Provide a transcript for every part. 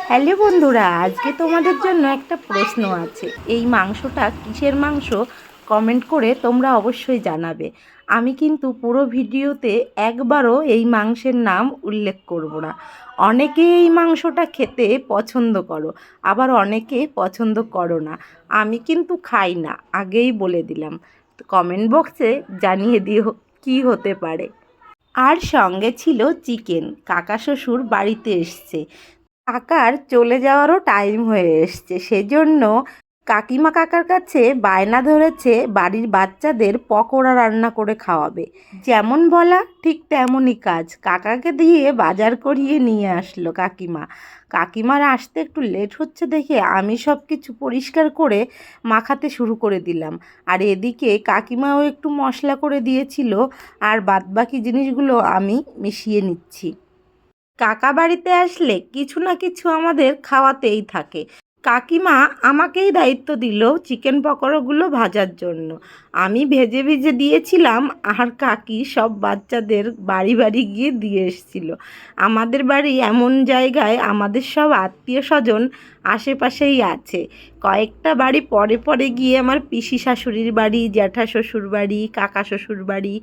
Hello বন্ধুরা, আজকে তোমাদের জন্য একটা প্রশ্ন আছে। এই মাংসটা কিসের মাংস কমেন্ট করে তোমরা অবশ্যই জানাবে। আমি কিন্তু পুরো ভিডিওতে একবারও এই মাংসের নাম উল্লেখ করব না। অনেকে এই মাংসটা খেতে পছন্দ করো, আবার অনেকে পছন্দ করো না। আমি কিন্তু খাই না, আগেই বলে দিলাম। কমেন্ট বক্সে জানিয়ে দিও কী হতে পারে। আর সঙ্গে ছিল চিকেন। কাকা শ্বশুর বাড়িতে এসছে, কাকার চলে যাওয়ারও টাইম হয়ে এসছে, সেজন্য কাকিমা কাকার কাছে বায়না ধরেছে বাড়ির বাচ্চাদের পকোড়া রান্না করে খাওয়াবে। যেমন বলা ঠিক তেমনই কাজ, কাকাকে দিয়ে বাজার করিয়ে নিয়ে আসলো কাকিমা। কাকিমার আসতে একটু লেট হচ্ছে দেখে আমি সব কিছু পরিষ্কার করে মাখাতে শুরু করে দিলাম। আর এদিকে কাকিমাও একটু মশলা করে দিয়েছিল, আর বাদবাকি জিনিসগুলো আমি মিশিয়ে নিচ্ছি। কাকা বাড়িতে আসলে কিছু না কিছু আমাদের খাওয়াতেই থাকে। কাকিমা আমাকেই দায়িত্ব দিল চিকেন পকোড়াগুলো ভাজার জন্য। আমি ভেজে ভেজে দিয়েছিলাম, আর কাকি সব বাচ্চাদের বাড়ি বাড়ি গিয়ে দিয়ে এসেছিল। আমাদের বাড়ি এমন জায়গায়, আমাদের সব আত্মীয় স্বজন আশেপাশেই আছে। কয়েকটা বাড়ি পরে পরে গিয়ে আমার পিসি শাশুড়ির বাড়ি, জ্যাঠা শ্বশুর বাড়ি, কাকা শ্বশুর বাড়ি,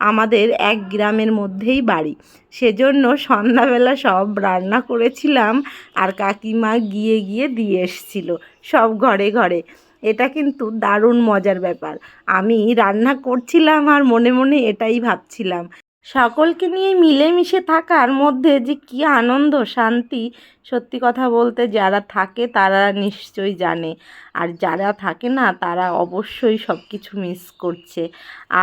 আমাদের এক গ্রামের মধ্যেই বাড়ি। সেজন্য সন্ধ্যাবেলা সব রান্না করেছিলাম, আর কাকিমা গিয়ে গিয়ে দিয়ে এসছিল সব ঘরে ঘরে। এটা কিন্তু দারুণ মজার ব্যাপার। আমি রান্না করছিলাম আর মনে মনে এটাই ভাবছিলাম, সকলকে নিয়ে মিলেমিশে থাকার মধ্যে যে কী আনন্দ শান্তি। সত্যি কথা বলতে যারা থাকে তারা নিশ্চয়ই জানে, আর যারা থাকে না তারা অবশ্যই সব কিছু মিস করছে।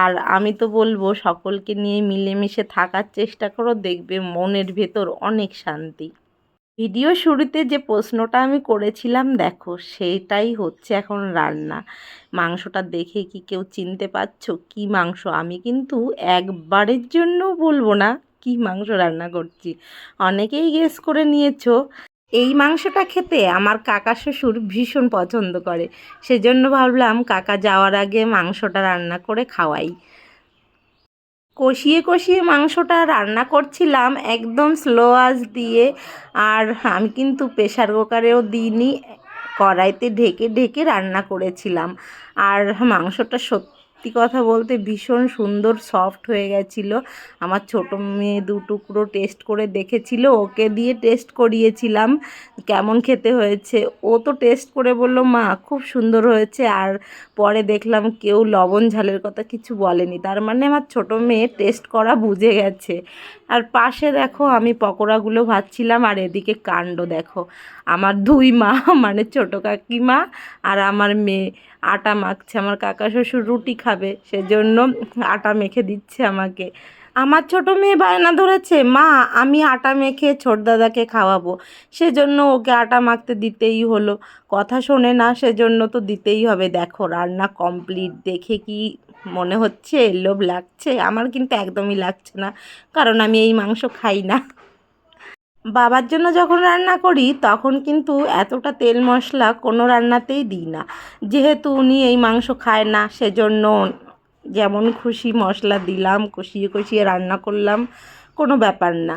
আর আমি তো বলবো সকলকে নিয়ে মিলেমিশে থাকার চেষ্টা করো, দেখবে মনের ভেতর অনেক শান্তি। ভিডিও শুরুতে যে প্রশ্নটা আমি করেছিলাম দেখো, সেইটাই হচ্ছে এখন রান্না। মাংসটা দেখে কি কেউ চিনতে পারছো কী মাংস? আমি কিন্তু একবারের জন্যও বলবো না কী মাংস রান্না করছি। অনেকেই গেস করে নিয়েছো। এই মাংসটা খেতে আমার কাকা শ্বশুর ভীষণ পছন্দ করে, সেজন্য ভাবলাম কাকা যাওয়ার আগে মাংসটা রান্না করে খাওয়াই। কষিয়ে কষিয়ে মাংসটা রান্না করছিলাম একদম স্লো আঁচ দিয়ে। আর আমি কিন্তু প্রেসার কুকারেও দিইনি, কড়াইতে ঢেকে ঢেকে রান্না করেছিলাম। আর মাংসটা সত্যি কথা বলতে ভীষণ সুন্দর সফট হয়ে গেছিলো। আমার ছোটো মেয়ে দু টুকরো টেস্ট করে দেখেছিল, ওকে দিয়ে টেস্ট করিয়েছিলাম কেমন খেতে হয়েছে। ও তো টেস্ট করে বললো মা খুব সুন্দর হয়েছে। আর পরে দেখলাম কেউ লবণ ঝালের কথা কিছু বলেনি, তার মানে আমার ছোটো মেয়ে টেস্ট করা বুঝে গেছে। আর পাশে দেখো আমি পকোড়াগুলো ভাজছিলাম, আর এদিকে কাণ্ড দেখো, আমার দুই মা মানে ছোটো কাকিমা আর আমার মেয়ে আটা মাখছে। আমার কাকা শ্বশুর রুটি খাবে, সেজন্য আটা মেখে দিচ্ছে আমাকে। আমার ছোটো মেয়ে বায়না ধরেছে মা আমি আটা মেখে ছোট দাদাকে খাওয়াবো, সেজন্য ওকে আটা মাখতে দিতেই হলো। কথা শোনে না, সেজন্য তো দিতেই হবে। দেখো রান্না কমপ্লিট, দেখে কি মনে হচ্ছে লোভ লাগছে? আমার কিন্তু একদমই লাগছে না, কারণ আমি এই মাংস খাই না। বাবার জন্য যখন রান্না করি তখন কিন্তু এতটা তেল মশলা কোনো রান্নাতেই দিই না, যেহেতু উনি এই মাংস খায় না। সেজন্য যেমন খুশি মশলা দিলাম, কষিয়ে কষিয়ে রান্না করলাম, কোনো ব্যাপার না।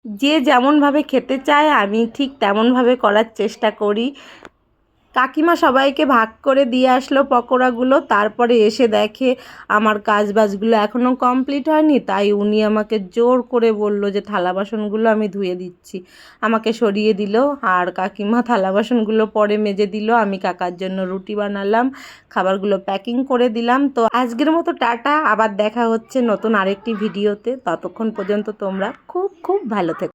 যে যেমনভাবে খেতে চায় আমি ঠিক তেমনভাবে করার চেষ্টা করি। কাকিমা সবাইকে ভাগ করে দিয়ে আসলো পকোড়াগুলো, তারপরে এসে দেখে আমার কাজ বাজগুলো এখনও কমপ্লিট হয়নি, তাই উনি আমাকে জোর করে বলল যে থালা বাসনগুলো আমি ধুয়ে দিচ্ছি। আমাকে সরিয়ে দিল, আর কাকিমা থালা বাসনগুলো পরে মেজে দিল। আমি কাকার জন্য রুটি বানালাম, খাবারগুলো প্যাকিং করে দিলাম। তো আজকের মতো টাটা, আবার দেখা হচ্ছে নতুন আরেকটি ভিডিওতে। ততক্ষণ পর্যন্ত তোমরা খুব খুব ভালো থেকো।